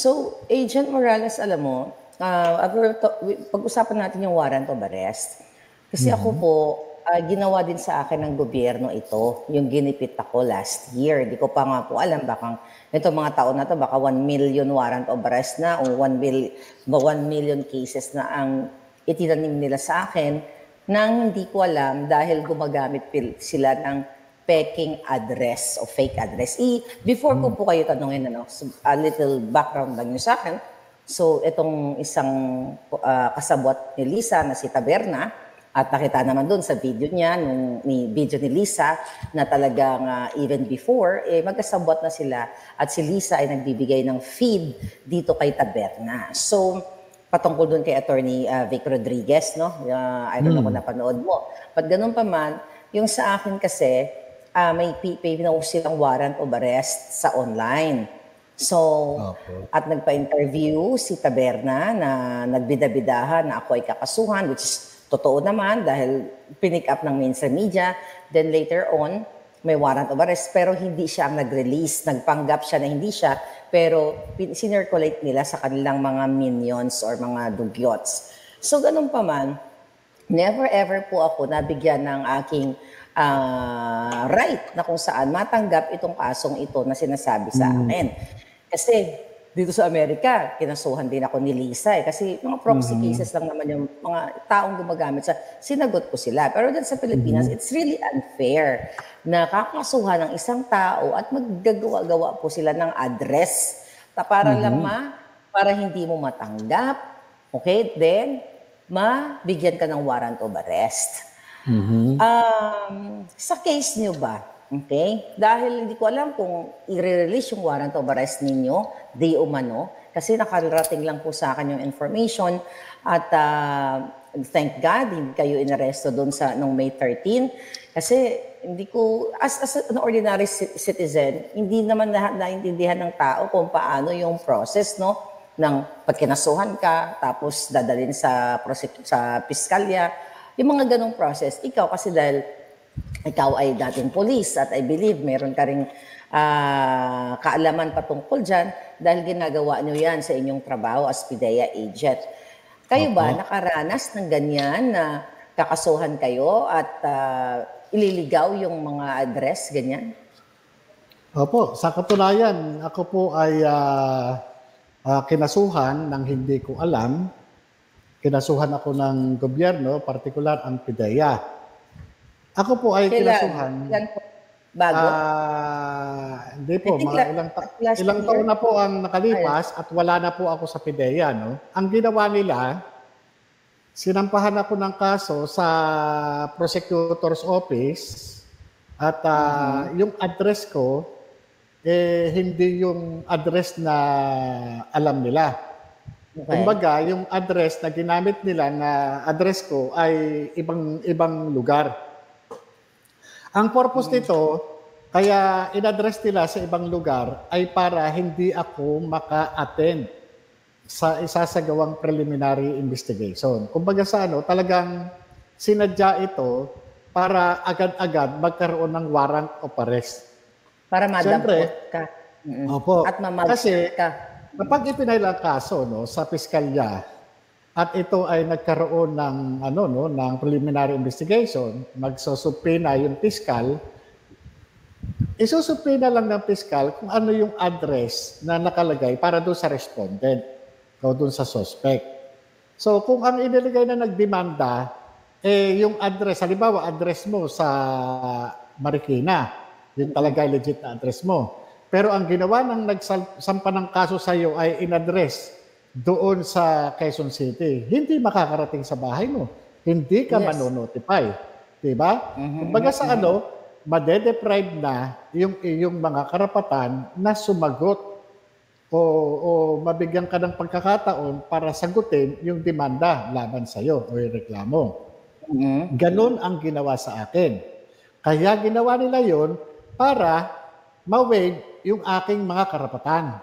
So, Agent Morales, alam mo, pag-usapan natin yung warrant of arrest. Kasi ako po, ginawa din sa akin ng gobyerno ito, yung ginipit ako last year. Di ko pa nga po alam, baka ito mga taon na to, baka 1 million warrant of arrest na o 1 million cases na ang itinanim nila sa akin nang hindi ko alam dahil gumagamit sila ng peking address o fake address. Before ko po kayo tanungin, a little background lang nyo sa akin. So, itong isang kasabwat ni Lisa na si Taberna, at nakita naman doon sa video niya, video ni Lisa, na talagang even before, magkasabwat na sila at si Lisa ay nagbibigay ng feed dito kay Taberna. So, patungkol doon kay Attorney Vic Rodriguez, no? I don't know kung napanood mo. But ganun pa man, yung sa akin kasi, may pinost silang warrant of arrest sa online. So, at nagpa-interview si Taberna na nagbida-bidahan na ako ay kakasuhan, which is totoo naman dahil pinick up ng mainstream media. Then later on, may warrant of arrest pero hindi siya ang nag-release. Nagpanggap siya na hindi siya pero sinirculate nila sa kanilang mga minions or mga dugyots. So, ganun pa man, never ever po ako nabigyan ng aking right na kung saan matanggap itong kasong ito na sinasabi sa akin. Kasi dito sa Amerika, kinasuhan din ako ni Lisa kasi mga proxy cases lang naman yung mga taong gumagamit sa sinagot ko sila. Pero dyan sa Pilipinas, it's really unfair na kakasuhan ng isang tao at maggagawa-gawa po sila ng address para lang para hindi mo matanggap. Okay? Then, mabigyan ka ng warrant of arrest. Sa case nyo ba, okay? Dahil hindi ko alam kung i-release yung warrant of arrest ninyo, di umano, kasi nakarating lang po sa akin yung information at thank God, hindi kayo inaresto doon nung May 13. Kasi hindi ko, as an ordinary citizen, hindi naman naintindihan ng tao kung paano yung process, no? Ng pagkinasuhan ka, tapos dadalhin sa piskalya, yung mga ganong process. Ikaw kasi dahil ikaw ay dating police at I believe meron ka ring kaalaman patungkol dyan dahil ginagawa nyo yan sa inyong trabaho as PIDEA agent. Kayo ba nakaranas ng ganyan na kakasuhan kayo at ililigaw yung mga address, ganyan? Opo, sa katunayan, ako po ay kinasuhan ng hindi ko alam. Kinasuhan ako ng gobyerno, partikular ang PIDEA. Ako po ay kinasuhan. Ilan po? Bago? Hindi po, mga ilang taon na po ang nakalipas at wala na po ako sa PIDEA. No? Ang ginawa nila, sinampahan ako ng kaso sa prosecutor's office at yung address ko, hindi yung address na alam nila. Okay. Kumbaga, yung address na ginamit nila na address ko ay ibang lugar. Ang purpose nito, kaya in-address nila sa ibang lugar ay para hindi ako maka-attend sa isasagawang preliminary investigation. Kumbaga talagang sinadya ito para agad-agad magkaroon ng warrant of arrest. Para madampot ka. Opo. At mamagsit ka. Kapag ipinailang kaso sa piskalya at ito ay nagkaroon ng ng preliminary investigation, magsusupina yung piskal, isusupina lang ng piskal kung ano yung address na nakalagay para doon sa respondent o doon sa suspect. So kung ang iniligay na nagdemanda yung address, halimbawa address mo sa Marikina, yun talaga legit na address mo. Pero ang ginawa ng nagsampa ng kaso sa iyo ay in-address doon sa Quezon City. Hindi makakarating sa bahay mo. Hindi ka manonotify. Diba? Kumbaga sa madedeprive na yung iyong mga karapatan na sumagot o mabigyan ka ng pagkakataon para sagutin yung demanda laban sa iyo o yung reklamo. Ganon ang ginawa sa akin. Kaya ginawa nila yon para ma-waive yung aking mga karapatan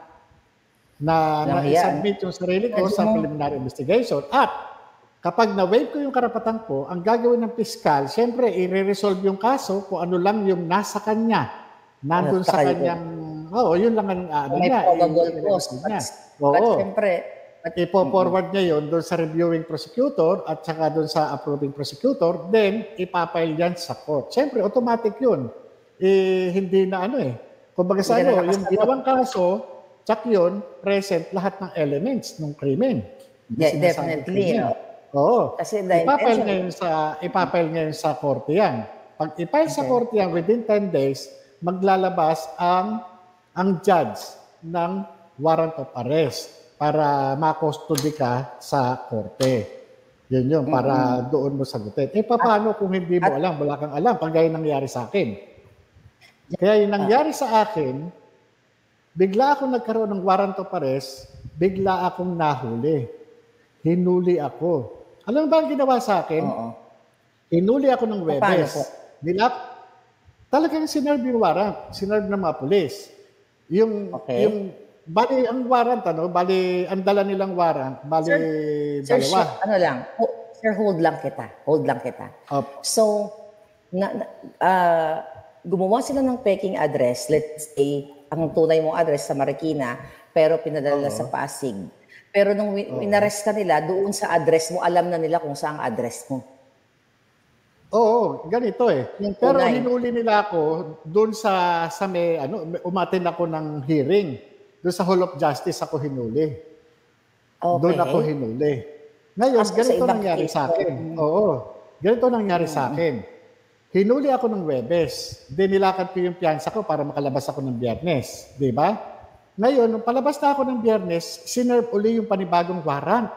na i-submit yung sarili ko sa preliminary investigation. At kapag na-waive ko yung karapatan ko, ang gagawin ng piskal, siyempre, i-resolve yung kaso kung ano lang yung nasa kanya, nandun sa kanyang yun lang ang ano May niya. probable Yun ang cause. record niya. But Oo. syempre, Ipo-forward niya yun doon sa reviewing prosecutor at saka doon sa approving prosecutor, then ipapile yan sa court. Siyempre, automatic yun. Hindi na ano eh. Kumbaga sa Hindi na yung nakasagot. ginawang kaso, tsak yun, present lahat ng elements ng krimen. definitely. Oo. Kasi the Ipapile ngayon sa korte yan. Pag ipile sa korte yan, within 10 days, maglalabas ang judge ng warrant of arrest para ma-custody ka sa korte. Yun, para doon mo sagutin. Paano kung hindi mo alam, wala kang alam, pag ganyan nangyari sa akin. Kaya yung nangyari sa akin, bigla akong nagkaroon ng warrant of arrest, bigla akong nahuli. Hinuli ako. Alam mo ba ang ginawa sa akin? Oo. Hinuli ako ng Paano Webes. po? Talagang sinerve yung warrant. Sinerve ng mga pulis. Okay. Bali, ang warrant, ang dala nilang warrant, Sir, dalawa. Sir, hold lang kita. So, gumawa sila ng peking address, let's say, ang tunay mong address sa Marikina, pero pinadala sa Pasig. Pero nung inarrest ka nila, doon sa address mo, alam na nila kung saan ang address mo. Oo, ganito eh. Pero tunay. hinuli nila ako doon sa umattend ako ng hearing. Doon sa Hall of Justice ako hinuli. Okay. Doon ako hinuli. Ngayon, ganito nangyari sa akin. Ganito nangyari sa akin. Hinuli ako ng Webes. Nilakad ko yung piyansa ko para makalabas ako ng Biyernes. Di ba? Ngayon, nung palabas na ako ng Biyernes, sinerve uli yung panibagong warrant.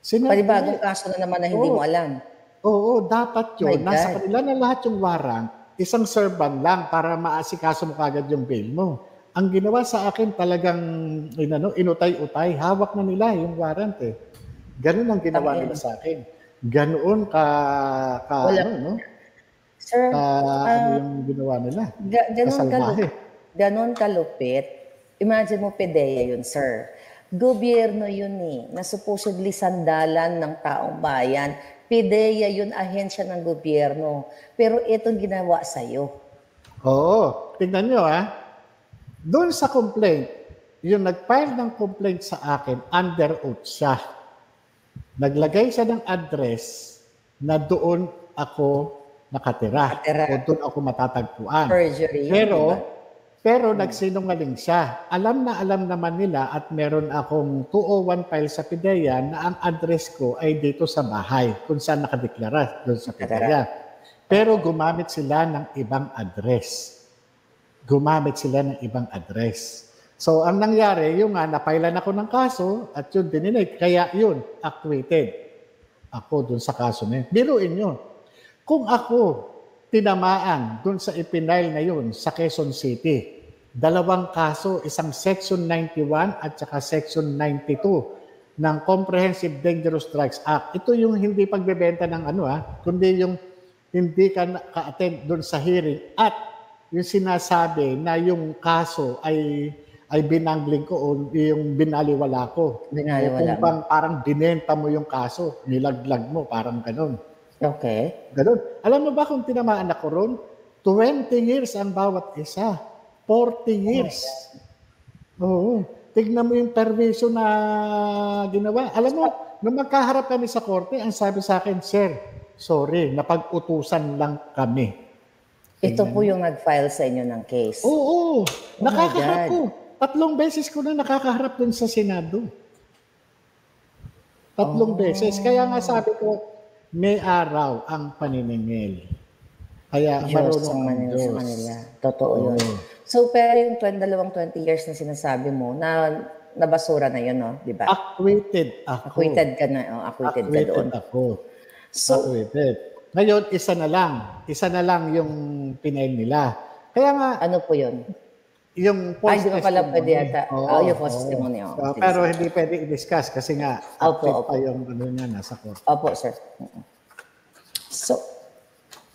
Panibagong kaso na naman na hindi mo alam. Oo, dapat yun. My Nasa God. kanila na lahat yung warrant, isang serban lang para maasikaso mo kagad yung bail mo. Ang ginawa sa akin talagang inutay-utay. Hawak na nila yung warrant eh. Ganun ang ginawa nila sa akin. Ganoon Sir, yung ginawa nila. Ganon kalupit. Imagine mo, PDEA yun, sir. Gobyerno yun na supposedly sandalan ng taong bayan. PDEA yun, ahensya ng gobyerno. Pero itong ginawa sa'yo. Oo. Tingnan nyo Doon sa complaint, yung nag-file ng complaint sa akin, under oath siya. Naglagay siya ng address na doon ako nakatira. O doon ako matatagpuan. Perjury. Pero nagsinungaling siya. Alam naman nila at meron akong 201 file sa PIDEA na ang address ko ay dito sa bahay kung saan nakadeklara doon sa PIDEA. Pero gumamit sila ng ibang address. So, ang nangyari, napailan ako ng kaso at yun dininig. Kaya yun, acquitted ako dun sa kaso na yun. Biruin yun. Kung ako tinamaan dun sa ipinail na yun sa Quezon City, 2 kaso, isang Section 91 at saka Section 92 ng Comprehensive Dangerous Drugs Act. Ito yung hindi pagbebenta ng kundi yung hindi ka ka-attend dun sa hearing at yung sinasabi na yung kaso ay binangling ko o yung binaliwala ko. Binaliwala Kung parang binenta mo yung kaso, nilaglag mo, parang ganun. Okay. Ganun. Alam mo ba kung tinamaan ako ron? 20 years ang bawat isa. 40 years. Oo. Tignan mo yung permission na ginawa. Alam mo, nung magkaharap kami sa korte, ang sabi sa akin, Sir, sorry, napag-utusan lang kami. Ito po yung nag-file sa inyo ng case. Oo. Nakakaharap ko. 3 beses ko na nakakaharap dun sa Senado. 3 beses. Kaya nga sabi ko, may araw ang paniningil. Kaya Diyos marunong ang ang manila sa Diyos. kanila. Totoo yun. So, pero yung 20 years na sinasabi mo, nabasura na yun, no? Di ba? Acquitted ako. Acquitted ka na. Acquitted ka doon. Ako. So, Acquitted. Ngayon, isa na lang yung pinail nila. Kaya nga, ano po yun? yung false Ay, di ba pala testimony. pwede yata? Yung false testimony. Pero hindi pwede i-discuss kasi nga, active pa yung niya nasa court. Opo, sir.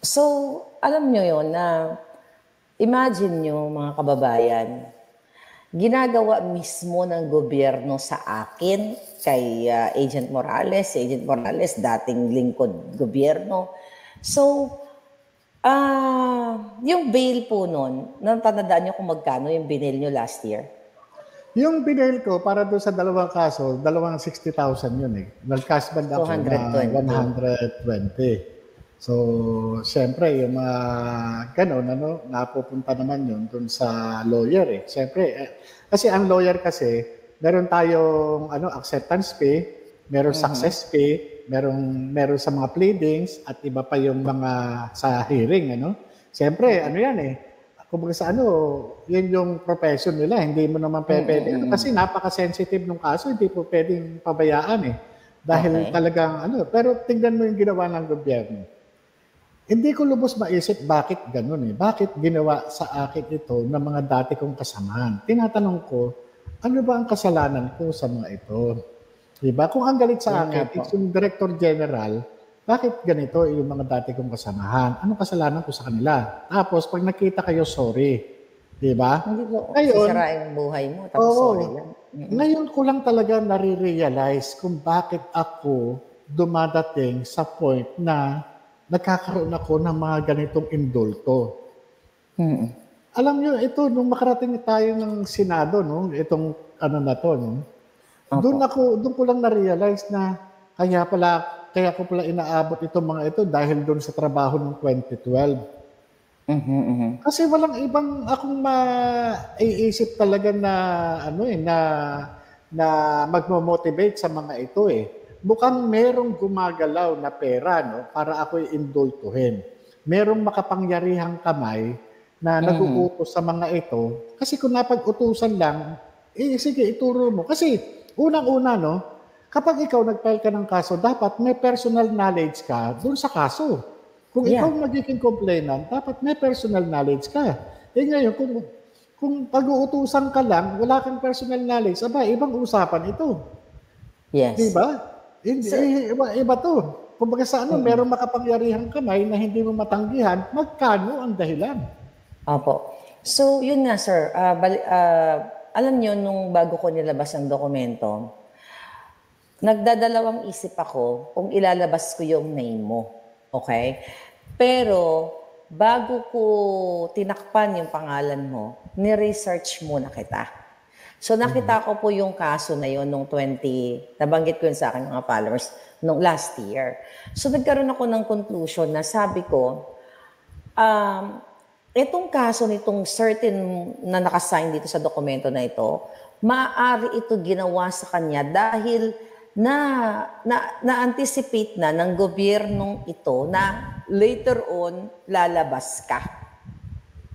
So, alam nyo yun na imagine nyo, mga kababayan, ginagawa mismo ng gobyerno sa akin, kay Agent Morales, dating lingkod gobyerno. So, Yung bail po nun, natandaan niyo kung magkano yung binail niyo last year? Yung binail ko para doon sa dalawang kaso, dalawang 60,000 yun eh. Nag-cash band ako na 220. 120. So, siyempre, yung mga ganon, napupunta naman yun doon sa lawyer eh. Siyempre, kasi ang lawyer kasi, meron tayong acceptance fee, meron success fee, meron sa mga pleadings, at iba pa yung mga sa hearing. Siyempre, yan eh. Kumbaga sa yun yung profession nila. Hindi mo naman pwede. Kasi napaka-sensitive ng kaso, hindi po pwedeng pabayaan eh. Dahil talagang pero tingnan mo yung ginawa ng gobyerno. Hindi ko lubos maisip bakit ganun eh. Bakit ginawa sa akin ito ng mga dati kong kasamahan? Tinatanong ko, ano ba ang kasalanan ko sa mga ito? Diba? Kung ang galit sa akin, it's yung Director General, bakit ganito yung mga dati kong kasamahan? Anong kasalanan ko sa kanila? Tapos, pag nakita kayo, sorry. Diba? Hindi ko Ngayon, sisirain ang buhay mo, tapos sorry lang. Ngayon ko lang talaga nare-realize kung bakit ako dumadating sa point na nagkakaroon ako ng mga ganitong indulto. Alam nyo, ito, nung makarating tayo ng Senado, itong na to, doon ko lang na-realize na kaya ko pala inaabot itong mga ito dahil doon sa trabaho ng 2012. Kasi walang ibang akong maiisip talaga na na magmo-motivate sa mga ito eh. Mukhang merong gumagalaw na pera para ako indultuhin. Merong makapangyarihang kamay na nag-uutos sa mga ito. Kasi kung napag-utusan lang, sige, ituro mo. Kasi unang-una, kapag ikaw nag-file ka ng kaso, dapat may personal knowledge ka doon sa kaso. Kung ikaw magiging complainant, dapat may personal knowledge ka. Ngayon, kung pag-uutusan ka lang, wala kang personal knowledge, ibang usapan ito. Yes. Diba? Iba to. Kumbaga sa merong makapangyarihang kamay na hindi mo matanggihan, magkano ang dahilan? Opo. So, yun nga, sir. Alam nyo, nung bago ko nilabas ang dokumento, nagdadalawang isip ako kung ilalabas ko yung name mo. Okay? Pero, bago ko tinakpan yung pangalan mo, ni-research muna kita. So, nakita ko po yung kaso na yun nung nabanggit ko yun sa akin mga followers, nung last year. So, nagkaroon ako ng conclusion na sabi ko, itong kaso nitong certain na nakasign dito sa dokumento na ito, maaari ito ginawa sa kanya dahil na-anticipate na ng gobyernong ito na later on lalabas ka.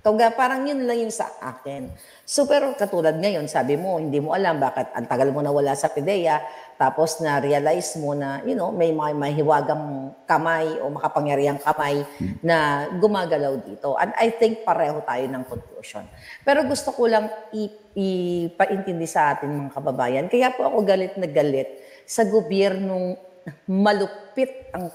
Parang yun lang yung sa akin. So pero katulad ngayon, sabi mo, hindi mo alam bakit ang tagal mo nawala sa PIDEA, tapos na-realize mo na, may mahiwagang kamay o makapangyarihang kamay na gumagalaw dito. And I think pareho tayo ng conclusion. Pero gusto ko lang ipaintindi sa atin mga kababayan. Kaya po ako galit na galit sa gobyernong malupit ang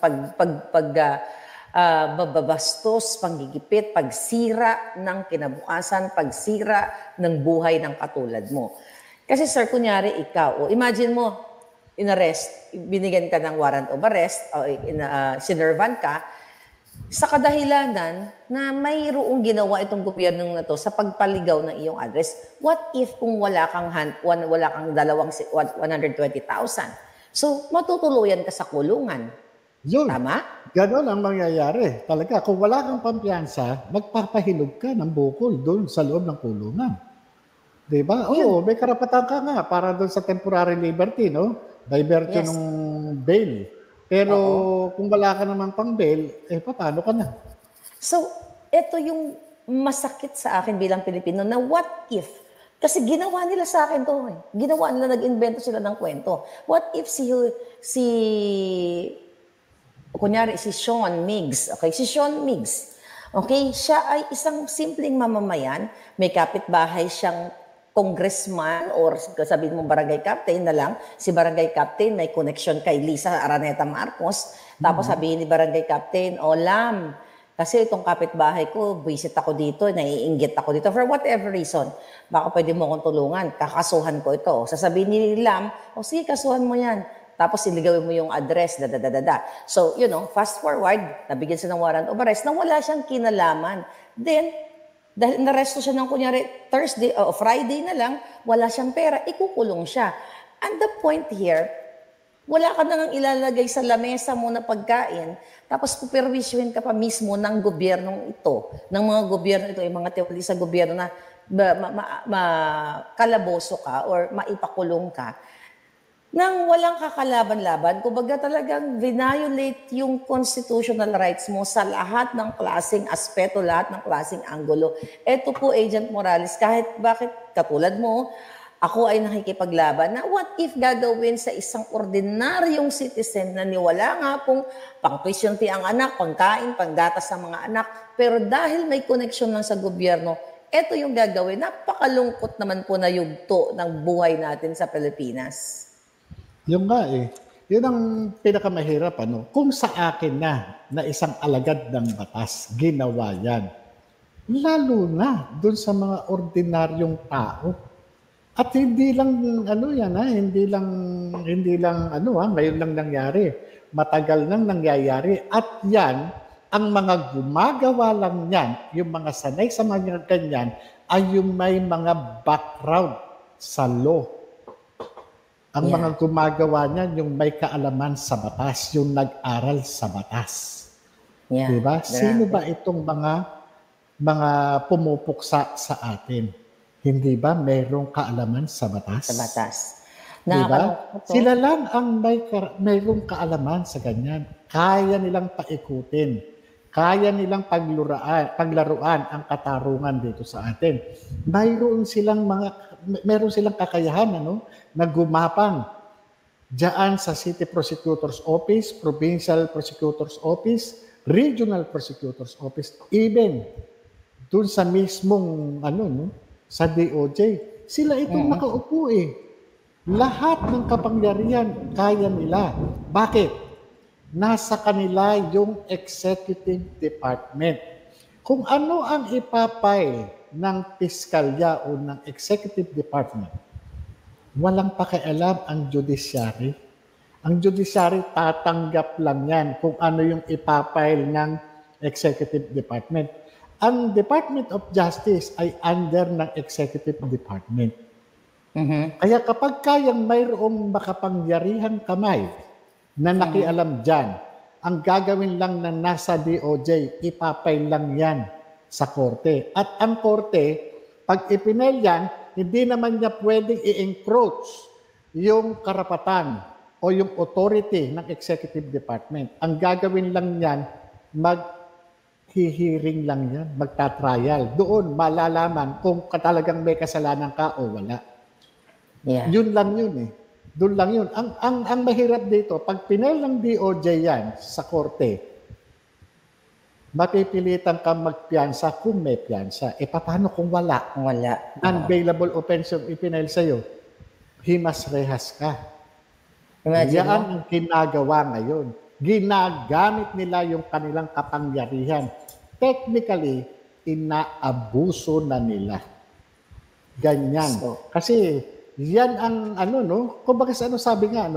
bababastos, panggigipit, pagsira ng kinabukasan, pagsira ng buhay ng katulad mo. Kasi sir, kunyari ikaw, imagine mo, in-arrest, binigyan ka ng warrant of arrest, sinervan ka, sa kadahilanan na mayroong ginawa itong gobyernong na to sa pagpaligaw ng iyong address. What if kung wala kang 120,000? So, matutuluyan ka sa kulungan. Yun. Tama? Ganon ang mangyayari. Talaga, kung wala kang pampiyansa, magpapahilog ka ng bukol doon sa loob ng kulungan. Diba? Oo, may karapatan ka nga para doon sa temporary liberty, by virtue ng bail. Pero kung wala ka naman pang bail, paano ka na? So, ito yung masakit sa akin bilang Pilipino na what if? Kasi ginawa nila sa akin to. Ginawa nila, nag-invento sila ng kwento. What if kunyari si Sean Miggs, okay? Si Sean Miggs, okay? Siya ay isang simpleng mamamayan, may kapitbahay siyang congressman or sabihin mo barangay captain na lang, si barangay captain may connection kay Lisa Araneta Marcos, tapos sabihin ni barangay captain, Lam, kasi itong kapitbahay ko, visit ako dito, naiinggit ako dito, for whatever reason, baka pwede mo akong tulungan, kakasuhan ko ito. Sasabihin ni Lam, sige, kasuhan mo yan. Tapos iligawin mo yung address, So, fast forward, nabigyan siya ng warrant of arrest na wala siyang kinalaman Then, dahil naresto siya ng kunyari Thursday o Friday na lang, wala siyang pera, ikukulong siya. And the point here, wala ka nang ilalagay sa lamesa mo na pagkain, tapos puperwisyohin ka pa mismo ng gobyernong ito, ng mga gobyerno ito, yung mga tiwali sa gobyerno na kalaboso ka or maipakulong ka, nang walang kakalaban-laban, kumbaga talagang violate yung constitutional rights mo sa lahat ng klaseng aspeto, lahat ng klaseng anggulo. Ito po, Agent Morales, kahit bakit katulad mo, ako ay nakikipaglaban na what if gagawin sa isang ordinaryong citizen na niwala nga pong pang-tuition fee ang anak, pangkain, panggatas sa mga anak, pero dahil may connection lang sa gobyerno, ito yung gagawin. Napakalungkot naman po na yugto ng buhay natin sa Pilipinas. Yung nga yun ang pinakamahirap kung sa akin na isang alagad ng batas, ginawa yan. Lalo na dun sa mga ordinaryong tao. At hindi lang hindi lang ngayon lang nangyari. Matagal nang nangyayari at yan ang mga gumagawa lang yan, yung mga sanay sa mga ganyan ay yung may mga background sa law. Ang mga gumagawa niyan, yung may kaalaman sa batas, yung nag-aral sa batas. Yeah. Diba? Sino ba itong mga pumupuksa sa atin? Hindi ba mayroong kaalaman sa batas? Sa batas. Diba? Sila lang ang mayroong kaalaman sa ganyan. Kaya nilang paikutin. Kaya nilang paglaruan ang katarungan dito sa atin. Mayroon silang kakayahan na gumapang diyan sa City Prosecutor's Office, Provincial Prosecutor's Office, Regional Prosecutor's Office, even dun sa mismong sa DOJ. Sila itong nakaupo Lahat ng kapangyarihan kaya nila. Bakit? Nasa kanila yung executive department. Kung ano ang ipapay ng piskalya o ng executive department, walang pakialam ang judiciary. Ang judiciary tatanggap lang yan kung ano yung ipapile ng executive department. Ang Department of Justice ay under ng executive department. Kaya kapag kayang mayroong makapangyarihan kamay na nakialam dyan, ang gagawin lang na nasa DOJ, ipapay lang yan sa korte. At ang korte, pag ipinail yan, hindi naman niya pwedeng i-encroach yung karapatan o yung authority ng executive department. Ang gagawin lang yan, maghihiring lang yan, magta-trial. Doon malalaman kung talagang may kasalanan ka o wala. Yeah. Yun lang yun Doon lang yun. Ang mahirap dito, pag pinail ng DOJ yan sa korte, mapipilitan kang magpiyansa kung may piyansa. Paano kung wala? Wala. Unbailable offense yung ipinail sa'yo, himas rehas ka. Imagine Yan ang ginagawa ngayon. Ginagamit nila yung kanilang kapangyarihan. Technically, inaabuso na nila. Ganyan. Kasi yan ang kumbaga sabi nga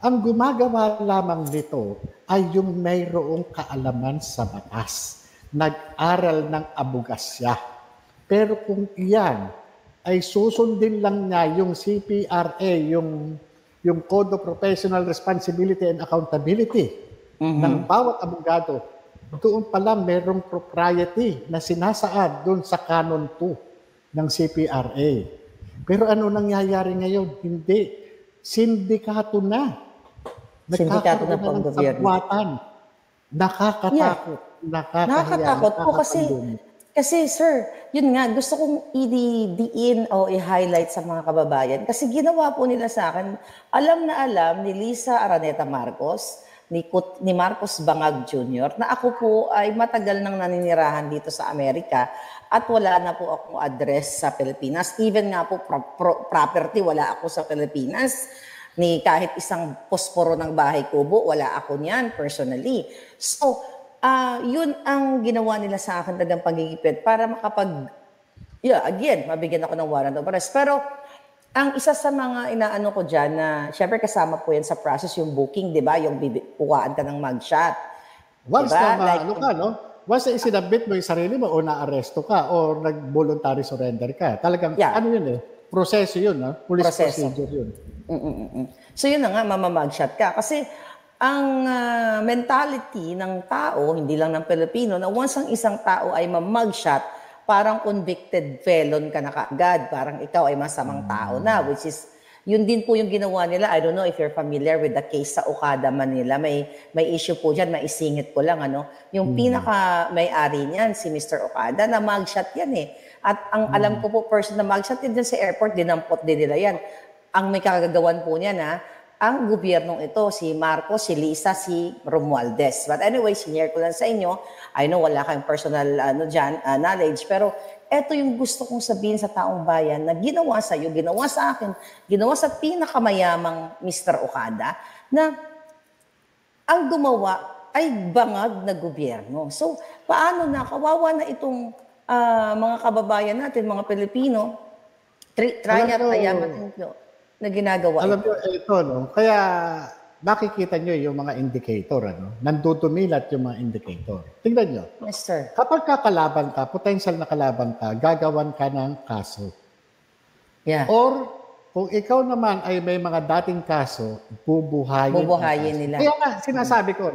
ang gumagawa lamang nito ay yung mayroong kaalaman sa batas. Nag-aral ng abogasya. Pero kung iyan ay susundin lang niya yung CPRA, yung Code of Professional Responsibility and Accountability ng bawat abogado, doon pala mayroong propriety na sinasaad doon sa Canon 2 ng CPRA. Pero ano nangyayari ngayon? Hindi. Sindikato na. Sindikato na po ang gobyerno. Nakakatakot. Nakakatakot po kasi sir, yun nga, gusto kong i-diin o i-highlight sa mga kababayan. Kasi ginawa po nila sa akin, alam na alam ni Lisa Araneta Marcos, ni Marcos Bangag Jr., na ako po ay matagal nang naninirahan dito sa Amerika at wala na po akong address sa Pilipinas. Even nga po property, wala ako sa Pilipinas. Ni kahit isang posporo ng bahay kubo, wala ako niyan personally. So, yun ang ginawa nila sa akin talagang pagigipit para mabigyan ako ng warrant of arrest. Pero, ang isa sa mga inaano ko dyan na, syempre kasama po yan sa process yung booking, di ba? Yung pukuhaan ka ng mugshot. Once diba? once na isinabit mo yung sarili mo o na-aresto ka o nag-voluntary surrender ka, talagang ano yun proseso yun, police procedure yun. So yun na nga, mamamugshot ka. Kasi ang mentality ng tao, hindi lang ng Pilipino, na once ang isang tao ay mamugshot, parang convicted felon ka na kaagad. Parang ikaw ay masamang tao na, which is, yun din po yung ginawa nila. I don't know if you're familiar with the case sa Okada, Manila. May issue po dyan, maisingit ko lang. Yung pinaka may-ari niyan, si Mr. Okada, na mugshot yan eh. At ang alam ko po, person na mugshot yan dyan sa airport, dinampot din nila yan. Ang may kagagawan po niya na ang gobyernong ito, si Marcos, si Lisa, si Romualdez. But anyway, sinare ko lang sa inyo. I know wala kayong personal knowledge, pero eto yung gusto kong sabihin sa taong bayan na ginawa sa iyo, ginawa sa akin, ginawa sa pinakamayamang Mr. Okada, na ang gumawa ay bangag na gobyerno. So, paano na, kawawa na itong mga kababayan natin, mga Pilipino, try at ayaman na ginagawa. Alam nyo, ito, kaya makikita nyo yung mga indicator, nandudumilat yung mga indicator. Tingnan nyo. Yes, sir. Kapag kakalaban ka, potential na kalaban ka, gagawan ka ng kaso. Yeah. Or, kung ikaw naman ay may mga dating kaso, bubuhayin nila. Kaya nga, sinasabi ko,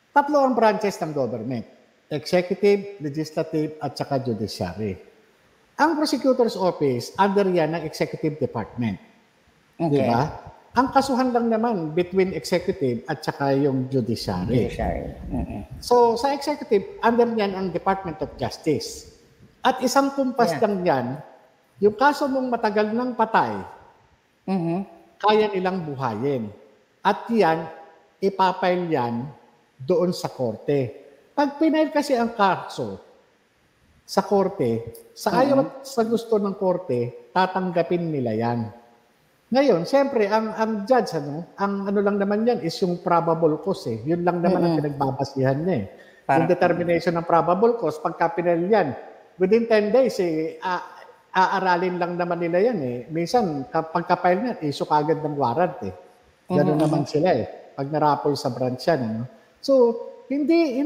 tatlo ang branches ng government. Executive, Legislative, at saka Judiciary. Ang Prosecutor's Office, under yan ng Executive Department. Okay. Diba? Ang kasuhan lang naman between executive at saka yung judiciary. So, sa executive, under yan ang Department of Justice. At isang kumpas lang yan, yung kaso mong matagal ng patay, kaya nilang buhayin. At yan, ipapail yan doon sa korte. Pag pinail kasi ang kaso sa korte, sa ayaw at sa gusto ng korte, tatanggapin nila yan. Ngayon, siyempre, ang judge, ang ano lang naman yan is yung probable cause. Yun lang naman ang pinagbabasihan niya. Yung determination ng probable cause, pagka pinel yan, within 10 days, aaralin lang naman nila yan. Minsan, pagka-file niyan, issue kagad ng warrant. Ganun naman sila. Pag narapol sa branch yan. So, hindi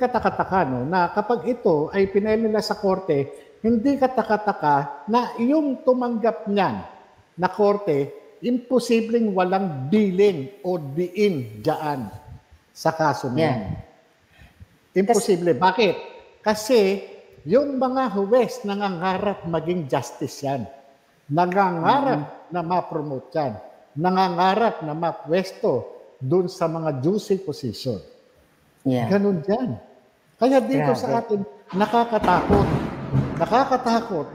katakataka na kapag ito ay pinail nila sa korte, hindi katakataka na yung tumanggap niyan na korte, imposibleng walang bilin o diin dyan sa kaso niyan. Imposible. Bakit? Kasi yung mga huwes nangangarap maging justice yan. Nangangarap na ma-promote yan. Nangangarap na mapwesto dun sa mga juicy position. Ganun dyan. Kaya dito sa atin, nakakatakot,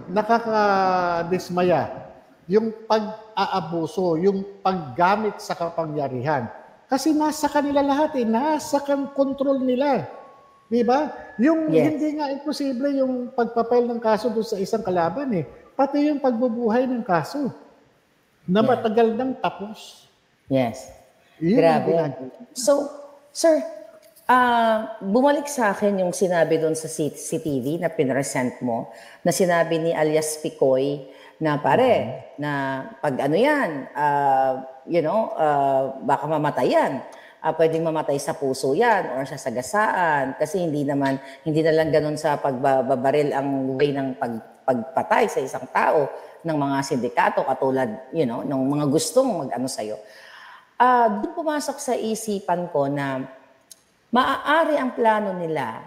nakakadismaya yung pag-aabuso, yung paggamit sa kapangyarihan. Kasi nasa kanila lahat nasa control nila. Di ba? Yung hindi nga imposible yung pagpapail ng kaso doon sa isang kalaban pati yung pagbubuhay ng kaso na matagal nang tapos. Yes. Yun. Grabe. So, sir, bumalik sa akin yung sinabi doon sa CCTV na pinresent mo, na sinabi ni alias Picoy na pare, na pag ano yan, baka mamatay yan. Pwedeng mamatay sa puso yan or sa sagasaan kasi hindi na lang ganun sa pagbabaril ang way ng pagpatay sa isang tao ng mga sindikato katulad, ng mga gustong mag-ano sa'yo. Doon pumasok sa isipan ko na maaari ang plano nila,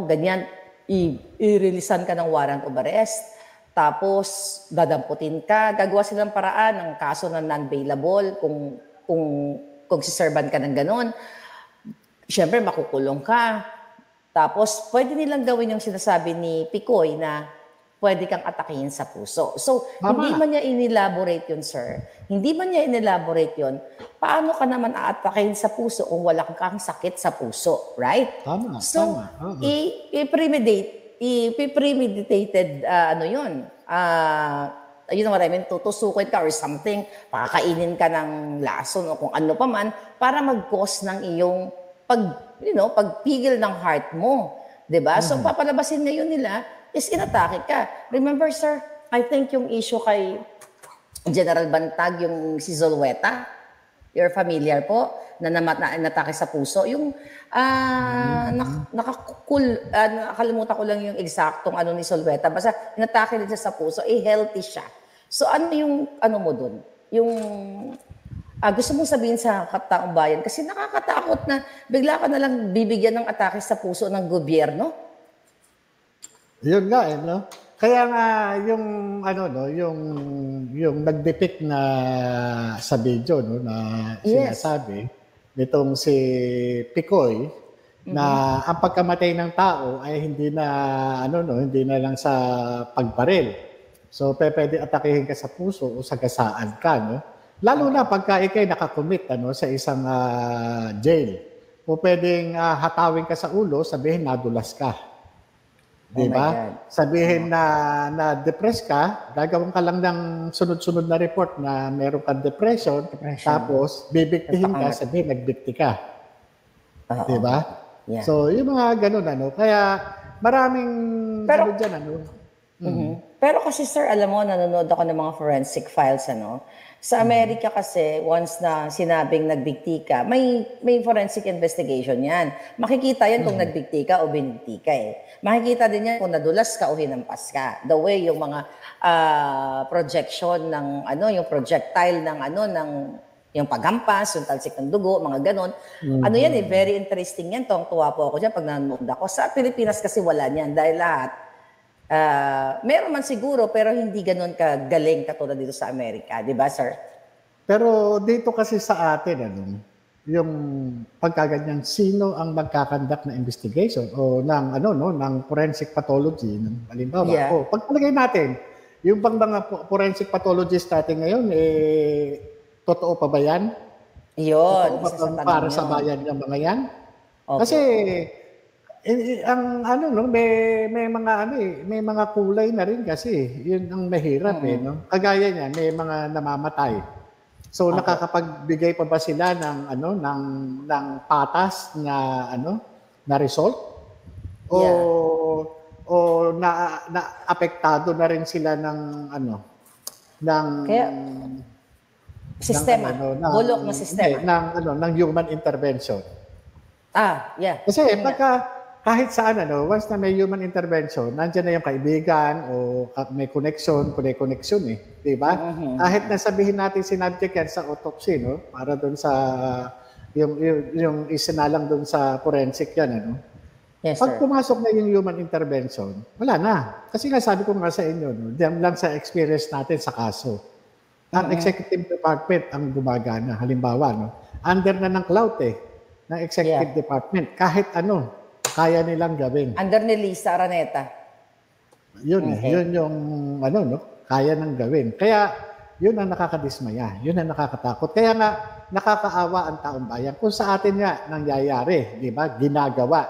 ganyan, i-releasean ka ng warrant of arrest, tapos dadamputin ka, gagawa silang paraan ng kaso na non-bailable kung siserban ka ng ganon. Siyempre, makukulong ka. Tapos, pwede nilang gawin yung sinasabi ni Picoy na pwede kang atakihin sa puso. So, hindi man niya in-elaborate yun, sir. Hindi man niya in-elaborate yun, paano ka naman aatakihin sa puso kung wala kang sakit sa puso, right? Tama. I-premeditated, you know what I mean, tutusukin ka or something, pakakainin ka ng lason o kung ano pa man, para mag-cause ng iyong pagpigil ng heart mo. Diba? So, papalabasin ngayon nila is inatake ka. Remember, sir, I think yung issue kay General Bantag, yung si Zolweta, you're familiar po na natake sa puso. Yung nakalimutan ko lang yung eksaktong ano ni Solveta. Basta inatake din siya sa puso, healthy siya. So ano yung ano mo dun? Yung gusto mong sabihin sa taong bayan kasi nakakatakot na bigla ka na lang bibigyan ng atake sa puso ng gobyerno. Yun nga no. Kaya nga yung ano no, yung nag-depict na sa video no na sinasabi nitong si Picoy na ang pagkamatay ng tao ay hindi na ano no, hindi na lang sa pagbaril. So pwede atakehin ka sa puso o sagasaan ka no. Lalo na pagka ikay nakakommit ano sa isang jail. O pwedeng hatawin ka sa ulo, sabihin nadulas ka. Diba? Sabihin na depress ka, gagawin ka lang ng sunod-sunod na report na meron kang depression. Tapos bibiktihin ka, sabihin nagbikti ka. Diba? Yeah. So, yung mga ganun ano. Kaya maraming pero, dyan ano. Pero kasi sir, alam mo, nanonood ako ng mga forensic files ano. Sa Amerika kasi, once na sinabing nagbikti ka, may forensic investigation yan. Makikita yan kung nagbikti ka o binigti ka eh. Makikita din yan kung nadulas ka o hinampas ka. The way yung mga projection ng ano, yung projectile ng ano, ng yung paghampas, yung talsik ng dugo, mga ganon. Ano yan eh, very interesting yan. Tuwa po ako dyan pag nanonood ako. Sa Pilipinas kasi wala niyan dahil lahat meron man siguro pero hindi ganoon kagaling katulad dito sa Amerika, 'di ba, sir? Pero dito kasi sa atin ano, yung pagkaganyan sino ang magkakandak na investigation o ng ano no, ng forensic pathology ng halimbawa. Pagpalagay natin, yung mga forensic pathologist natin ngayon totoo pa ba 'yan? Yun, para sa bayan ng mga 'yan? Okay. Kasi ang ano no, may mga ano may mga kulay na rin kasi. Yun ang mahirap no. Kagaya niyan, may mga namamatay. So nakakapagbigay pa ba sila ng ano ng patas na ano na result? O na apektado na rin sila ng ano ng sistema, bulok na sistema ng human intervention. Yeah. Kasi kahit saan, once na may human intervention, nandiyan na yung kaibigan o may connection eh. Diba? Kahit na sabihin natin sinabject yan sa autopsy, no? Para doon sa, yung isinalang doon sa forensic yan, Yes, pag pumasok na yung human intervention, wala na. Kasi nga sabi ko nga sa inyo, no? Diyan lang sa experience natin sa kaso. Ang executive department ang gumagana. Halimbawa, no? Under na ng clout ng executive department. Kahit ano, kaya nilang gawin. Under ni Lisa Araneta. Yun yun yung ano no, kaya nang gawin. Kaya yun ang nakakadismaya, yun ang nakakatakot. Kaya nga nakakaawa ang taong bayan. Kung sa atin nga nangyayari, di ba, ginagawa.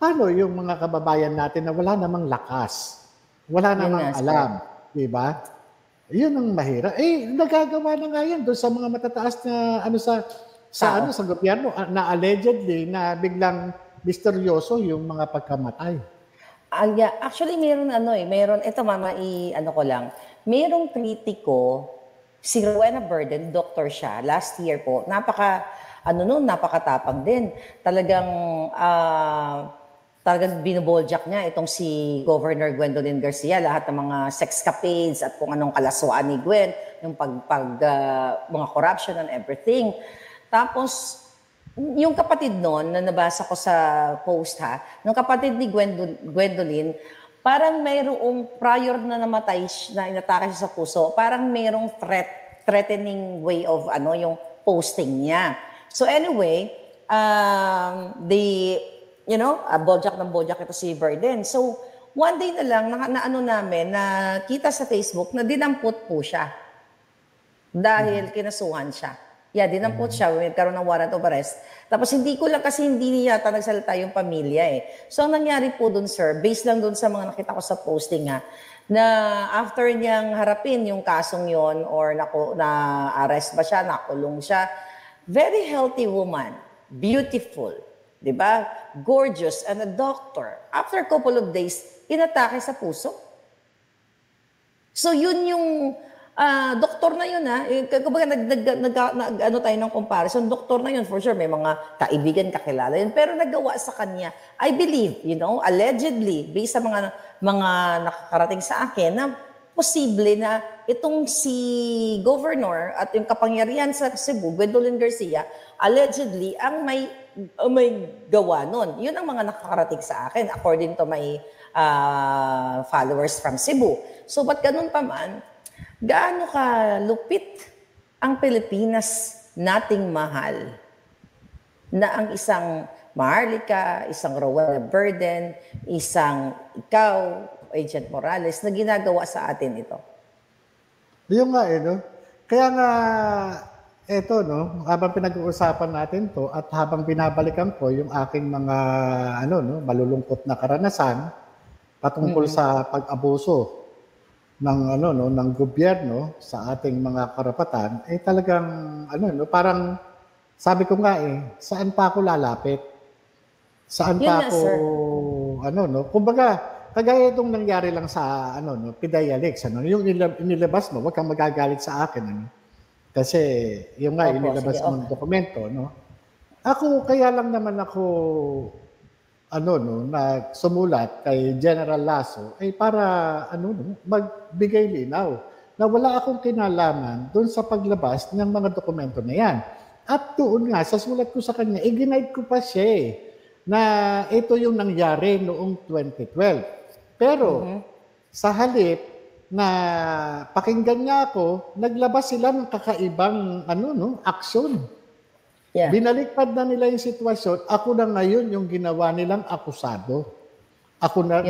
Paano yung mga kababayan natin na wala namang lakas, wala namang alam, di ba? Yun ang mahirap. Nagagawa na nga yan doon sa mga matataas na ano sa gobyerno na allegedly na biglang misteryoso yung mga pagkamatay. Actually, meron, ito mama, ko lang, merong kritiko, si Rowena Burden, doctor siya, last year po, napakatapang din. Talagang binuboljak niya itong si Governor Gwendolyn Garcia, lahat ng mga sexcapades at kung anong kalaswaan ni Gwen, yung mga corruption and everything. Tapos, yung kapatid noon, na nabasa ko sa post nung kapatid ni Gwendolyn, parang mayroong prior na namatay na inatake siya sa puso, parang mayroong threatening way of yung posting niya. So anyway, boljak ito si Burden. So one day na lang, nakita sa Facebook na dinampot po siya dahil kinasuhan siya. Dinampot siya, nagkaroon ng warrant of arrest. Tapos hindi yata nagsalita yung pamilya So ang nangyari po dun, sir, based lang dun sa mga nakita ko sa posting na after niyang harapin yung kasong yon or na-arrest ba siya, nakulong siya, very healthy woman, beautiful, di ba? Gorgeous, and a doctor. After a couple of days, inatake sa puso. So yun yung doktor na yun kumbaga ano tayo ng comparison, doktor na yun for sure, may mga kaibigan, kakilala yun, pero nagawa sa kanya, I believe, allegedly, based sa mga nakakarating sa akin, na posible na itong si Governor at yung kapangyarihan sa Cebu, Gwendolyn Garcia, allegedly, ang may gawa nun. Yun ang mga nakakarating sa akin, according to my followers from Cebu. So, ba't ganun pa man, gaano ka lupit ang Pilipinas nating mahal na ang isang Maharlika, isang Rowena Burden, isang ikaw, Agent Morales, na ginagawa sa atin ito? Yung nga no? Kaya nga, eto habang pinag-uusapan natin to at habang binabalikan ko yung aking mga malulungkot na karanasan patungkol sa pag-abuso ng gobyerno sa ating mga karapatan, talagang parang sabi ko nga saan pa ako lalapit? Saan pa ako kumbaga kagaya itong nangyari lang sa Pidayalix, yung inilabas mo, wag kang magagalit sa akin kasi yung nga inilabas mo ng dokumento, Ako kaya lang naman ako na sumulat kay General Lasso para magbigay linaw na wala akong kinalaman doon sa paglabas ng mga dokumento na yan. At doon nga, sa sulat ko sa kanya, i-guide ko pa siya na ito yung nangyari noong 2012. Pero sa halip na pakinggan niya ako, naglabas sila ng kakaibang aksyon. Yeah. Binaliktad na nila yung sitwasyon. Ako na ngayon yung ginawa nilang akusado. Ako na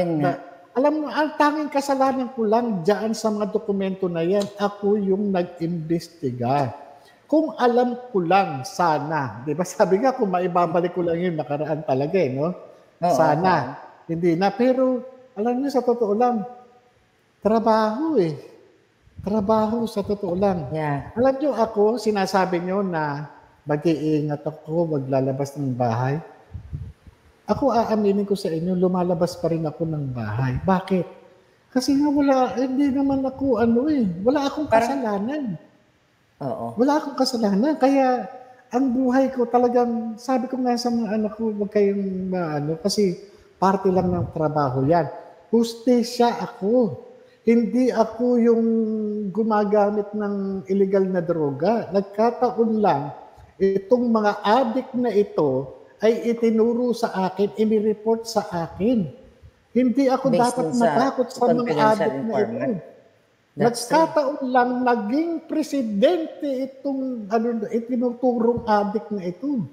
alam mo, ang tanging kasalanan ko lang diyan sa mga dokumento na yan, ako yung nag-imbestiga. Kung alam ko lang sana, di ba sabi nga kung maibabalik ko lang yung nakaraan talaga sana. Hindi na. Pero alam niyo sa totoo lang, trabaho Trabaho sa totoo lang. Yeah. Alam niyo ako, sinasabi niyo na mag-iingat ako, maglalabas ng bahay. Ako aaminin ko sa inyo, lumalabas pa rin ako ng bahay. Bakit? Kasi nga hindi naman ako wala akong kasalanan. Oo. Wala akong kasalanan. Kaya ang buhay ko talagang, sabi ko nga sa mga anak ko, wag kayong kasi parte lang ng trabaho yan. Hustisya ako. Hindi ako yung gumagamit ng illegal na droga. Nagkataon lang, itong mga addict na ito ay itinuro sa akin, inireport sa akin. Hindi ako dapat matakot sa mga addict na ito. Nagkataon lang naging presidente itong itinuturong addict na ito.